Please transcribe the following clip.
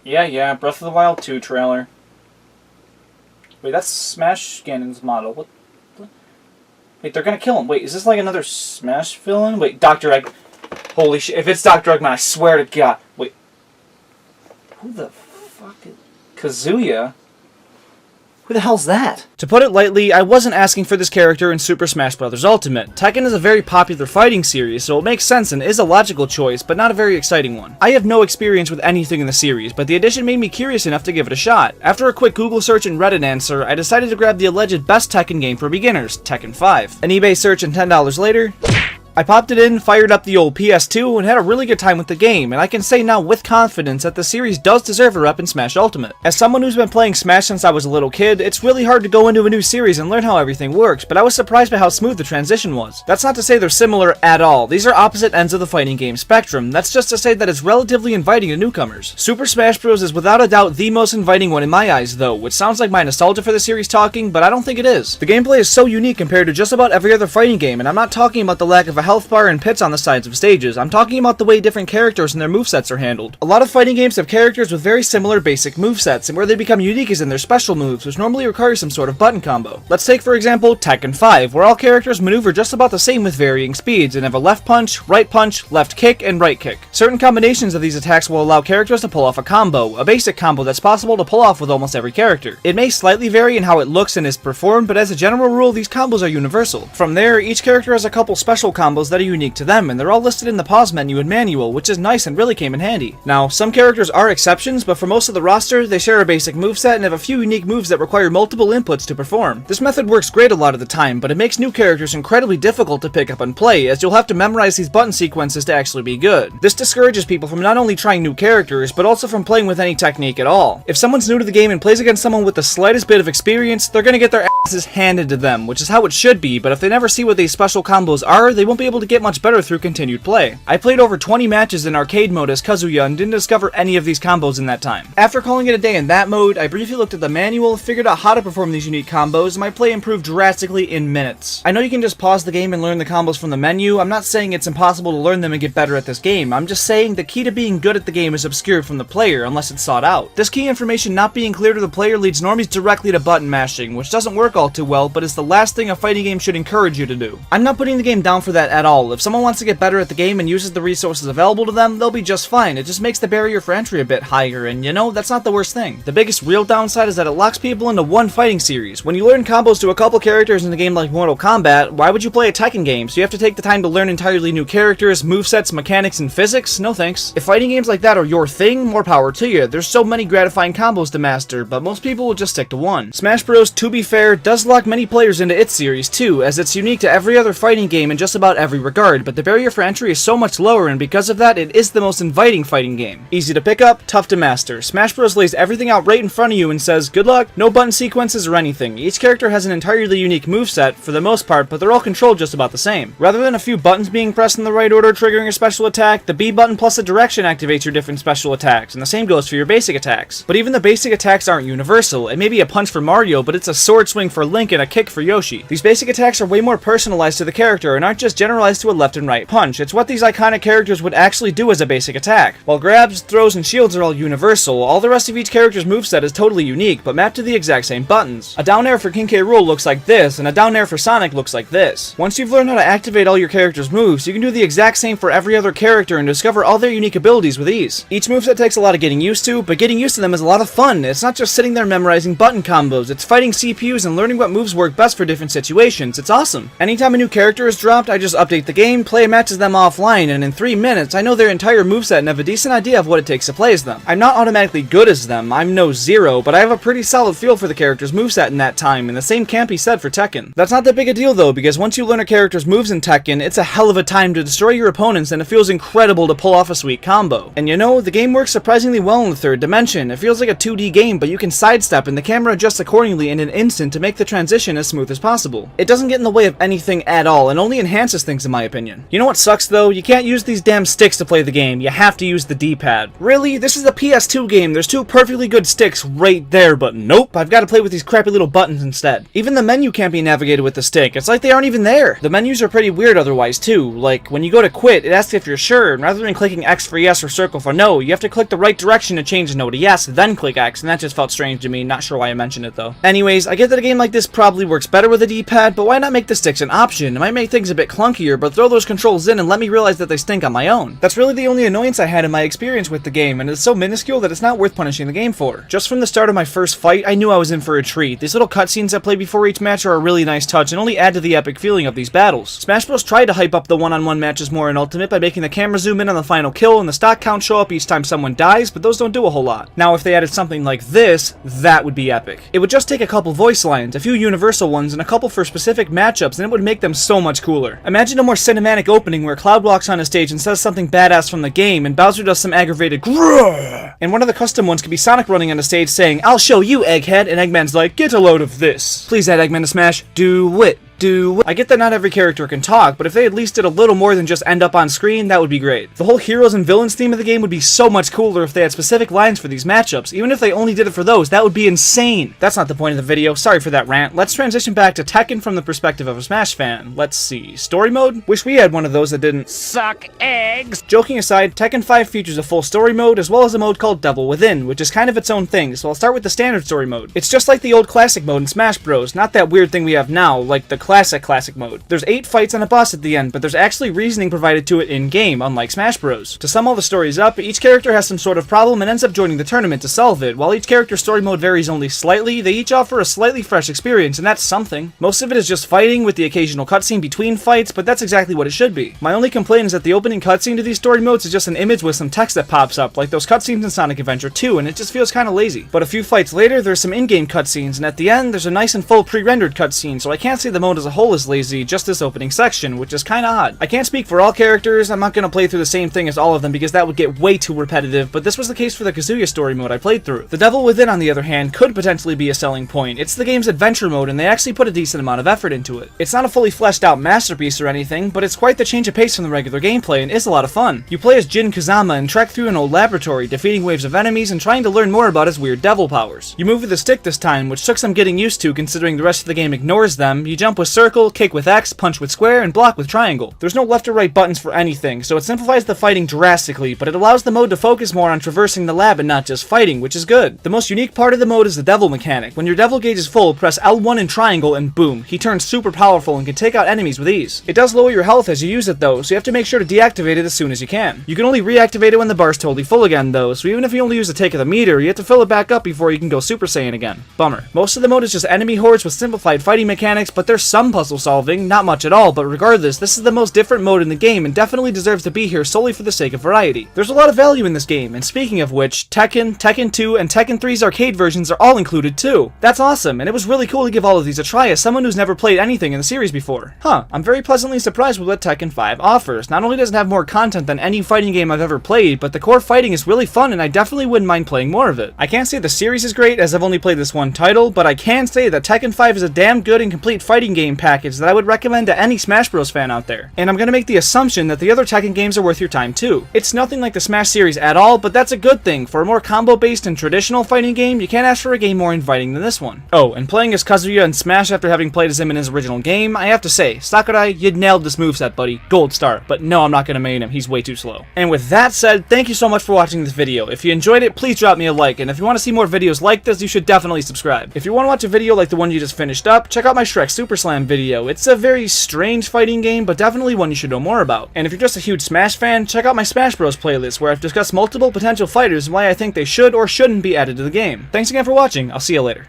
Yeah, Breath of the Wild 2 trailer. Wait, that's Smash Ganon's model. What? Wait, they're gonna kill him. Wait, is this like another Smash villain? Wait, Dr. Egg. Holy shit, if it's Dr. Eggman, I swear to God. Wait. Who the fuck is... Kazuya? Who the hell's that? To put it lightly, I wasn't asking for this character in Super Smash Bros. Ultimate. Tekken is a very popular fighting series, so it makes sense and is a logical choice, but not a very exciting one. I have no experience with anything in the series, but the addition made me curious enough to give it a shot. After a quick Google search and Reddit answer, I decided to grab the alleged best Tekken game for beginners, Tekken 5. An eBay search and $10 later, I popped it in, fired up the old PS2, and had a really good time with the game, and I can say now with confidence that the series does deserve a rep in Smash Ultimate. As someone who's been playing Smash since I was a little kid, it's really hard to go into a new series and learn how everything works, but I was surprised by how smooth the transition was. That's not to say they're similar at all, these are opposite ends of the fighting game spectrum, that's just to say that it's relatively inviting to newcomers. Super Smash Bros. Is without a doubt the most inviting one in my eyes though, which sounds like my nostalgia for the series talking, but I don't think it is. The gameplay is so unique compared to just about every other fighting game, and I'm not talking about the lack of a health bar and pits on the sides of stages, I'm talking about the way different characters and their movesets are handled. A lot of fighting games have characters with very similar basic movesets, and where they become unique is in their special moves, which normally require some sort of button combo. Let's take for example Tekken 5, where all characters maneuver just about the same with varying speeds, and have a left punch, left kick, and right kick. Certain combinations of these attacks will allow characters to pull off a combo, a basic combo that's possible to pull off with almost every character. It may slightly vary in how it looks and is performed, but as a general rule, these combos are universal. From there, each character has a couple special combos that are unique to them, and they're all listed in the pause menu and manual, which is nice and really came in handy. Now, some characters are exceptions, but for most of the roster, they share a basic moveset and have a few unique moves that require multiple inputs to perform. This method works great a lot of the time, but it makes new characters incredibly difficult to pick up and play, as you'll have to memorize these button sequences to actually be good. This discourages people from not only trying new characters, but also from playing with any technique at all. If someone's new to the game and plays against someone with the slightest bit of experience, they're gonna get their asses handed to them, which is how it should be, but if they never see what these special combos are, they won't be able to get much better through continued play. I played over 20 matches in arcade mode as Kazuya and didn't discover any of these combos in that time. After calling it a day in that mode, I briefly looked at the manual, figured out how to perform these unique combos, and my play improved drastically in minutes. I know you can just pause the game and learn the combos from the menu. I'm not saying it's impossible to learn them and get better at this game. I'm just saying the key to being good at the game is obscured from the player unless it's sought out. This key information not being clear to the player leads normies directly to button mashing, which doesn't work all too well, but is the last thing a fighting game should encourage you to do. I'm not putting the game down for that at all. If someone wants to get better at the game and uses the resources available to them, they'll be just fine. It just makes the barrier for entry a bit higher, and you know, that's not the worst thing. The biggest real downside is that it locks people into one fighting series. When you learn combos to a couple characters in a game like Mortal Kombat, why would you play a Tekken game? So you have to take the time to learn entirely new characters, movesets, mechanics, and physics? No thanks. If fighting games like that are your thing, more power to you. There's so many gratifying combos to master, but most people will just stick to one. Smash Bros, to be fair, does lock many players into its series too, as it's unique to every other fighting game in just about every regard, but the barrier for entry is so much lower, and because of that, it is the most inviting fighting game. Easy to pick up, tough to master. Smash Bros lays everything out right in front of you and says, good luck, no button sequences or anything. Each character has an entirely unique moveset, for the most part, but they're all controlled just about the same. Rather than a few buttons being pressed in the right order triggering a special attack, the B button plus a direction activates your different special attacks, and the same goes for your basic attacks. But even the basic attacks aren't universal. It may be a punch for Mario, but it's a sword swing for Link and a kick for Yoshi. These basic attacks are way more personalized to the character and aren't just generalized to a left and right punch. It's what these iconic characters would actually do as a basic attack. While grabs, throws, and shields are all universal, all the rest of each character's moveset is totally unique, but mapped to the exact same buttons. A down air for King K. Rool looks like this, and a down air for Sonic looks like this. Once you've learned how to activate all your character's moves, you can do the exact same for every other character and discover all their unique abilities with ease. Each moveset takes a lot of getting used to, but getting used to them is a lot of fun. It's not just sitting there memorizing button combos, it's fighting CPUs and learning what moves work best for different situations. It's awesome. Anytime a new character is dropped, I just update the game, play matches them offline, and in 3 minutes, I know their entire moveset and have a decent idea of what it takes to play as them. I'm not automatically good as them, I'm no zero, but I have a pretty solid feel for the character's moveset in that time, and the same can't be said for Tekken. That's not that big a deal though, because once you learn a character's moves in Tekken, it's a hell of a time to destroy your opponents, and it feels incredible to pull off a sweet combo. And you know, the game works surprisingly well in the third dimension. It feels like a 2D game, but you can sidestep and the camera adjusts accordingly in an instant to make the transition as smooth as possible. It doesn't get in the way of anything at all, and only enhances useless things in my opinion. You know what sucks though? You can't use these damn sticks to play the game, you have to use the D-pad. Really? This is a PS2 game, there's two perfectly good sticks right there, but nope, I've got to play with these crappy little buttons instead. Even the menu can't be navigated with the stick, it's like they aren't even there. The menus are pretty weird otherwise too, like when you go to quit, it asks if you're sure, and rather than clicking X for yes or circle for no, you have to click the right direction to change the no to yes, then click X, and that just felt strange to me, not sure why I mentioned it though. Anyways, I get that a game like this probably works better with a D-pad, but why not make the sticks an option? It might make things a bit clunkier, but throw those controls in and let me realize that they stink on my own. That's really the only annoyance I had in my experience with the game, and it's so minuscule that it's not worth punishing the game for. Just from the start of my first fight, I knew I was in for a treat. These little cutscenes that play before each match are a really nice touch and only add to the epic feeling of these battles. Smash Bros. Tried to hype up the one-on-one matches more in Ultimate by making the camera zoom in on the final kill and the stock count show up each time someone dies, but those don't do a whole lot. Now if they added something like this, that would be epic. It would just take a couple voice lines, a few universal ones, and a couple for specific matchups, and it would make them so much cooler. Imagine a more cinematic opening where Cloud walks on a stage and says something badass from the game, and Bowser does some aggravated grrrr. And one of the custom ones could be Sonic running on the stage saying, "I'll show you, Egghead," and Eggman's like, "Get a load of this." Please add Eggman to Smash. Do it. I get that not every character can talk, but if they at least did a little more than just end up on screen, that would be great. The whole heroes and villains theme of the game would be so much cooler if they had specific lines for these matchups. Even if they only did it for those, that would be insane. That's not the point of the video, sorry for that rant. Let's transition back to Tekken from the perspective of a Smash fan. Let's see, story mode? Wish we had one of those that didn't suck eggs. Joking aside, Tekken 5 features a full story mode as well as a mode called Devil Within, which is kind of its own thing, so I'll start with the standard story mode. It's just like the old classic mode in Smash Bros, not that weird thing we have now, like the classic mode. There's 8 fights and a boss at the end, but there's actually reasoning provided to it in-game, unlike Smash Bros. To sum all the stories up, each character has some sort of problem and ends up joining the tournament to solve it. While each character's story mode varies only slightly, they each offer a slightly fresh experience, and that's something. Most of it is just fighting, with the occasional cutscene between fights, but that's exactly what it should be. My only complaint is that the opening cutscene to these story modes is just an image with some text that pops up, like those cutscenes in Sonic Adventure 2, and it just feels kinda lazy. But a few fights later, there's some in-game cutscenes, and at the end, there's a nice and full pre-rendered cutscene, so I can't say the mode as a whole is lazy, just this opening section, which is kinda odd. I can't speak for all characters, I'm not gonna play through the same thing as all of them because that would get way too repetitive, but this was the case for the Kazuya story mode I played through. The Devil Within, on the other hand, could potentially be a selling point. It's the game's adventure mode, and they actually put a decent amount of effort into it. It's not a fully fleshed out masterpiece or anything, but it's quite the change of pace from the regular gameplay and is a lot of fun. You play as Jin Kazama and trek through an old laboratory, defeating waves of enemies and trying to learn more about his weird devil powers. You move with the stick this time, which took some getting used to considering the rest of the game ignores them. You jump with circle, kick with X, punch with square, and block with triangle. There's no left or right buttons for anything, so it simplifies the fighting drastically, but it allows the mode to focus more on traversing the lab and not just fighting, which is good. The most unique part of the mode is the devil mechanic. When your devil gauge is full, press L1 and triangle and boom, he turns super powerful and can take out enemies with ease. It does lower your health as you use it though, so you have to make sure to deactivate it as soon as you can. You can only reactivate it when the bar's totally full again though, so even if you only use a take of the meter, you have to fill it back up before you can go Super Saiyan again. Bummer. Most of the mode is just enemy hordes with simplified fighting mechanics, but there's some puzzle solving, not much at all, but regardless, this is the most different mode in the game and definitely deserves to be here solely for the sake of variety. There's a lot of value in this game, and speaking of which, Tekken, Tekken 2, and Tekken 3's arcade versions are all included too. That's awesome, and it was really cool to give all of these a try as someone who's never played anything in the series before. I'm very pleasantly surprised with what Tekken 5 offers. Not only does it have more content than any fighting game I've ever played, but the core fighting is really fun and I definitely wouldn't mind playing more of it. I can't say the series is great as I've only played this one title, but I can say that Tekken 5 is a damn good and complete fighting game package that I would recommend to any Smash Bros fan out there. And I'm gonna make the assumption that the other Tekken games are worth your time too. It's nothing like the Smash series at all, but that's a good thing. For a more combo-based and traditional fighting game, you can't ask for a game more inviting than this one. Oh, and playing as Kazuya in Smash after having played as him in his original game, I have to say, Sakurai, you nailed this moveset, buddy. Gold star. But no, I'm not gonna main him, he's way too slow. And with that said, thank you so much for watching this video. If you enjoyed it, please drop me a like, and if you want to see more videos like this, you should definitely subscribe. If you want to watch a video like the one you just finished up, check out my Shrek Super Slam video. It's a very strange fighting game, but definitely one you should know more about. And if you're just a huge Smash fan, check out my Smash Bros playlist, where I've discussed multiple potential fighters and why I think they should or shouldn't be added to the game. Thanks again for watching, I'll see you later.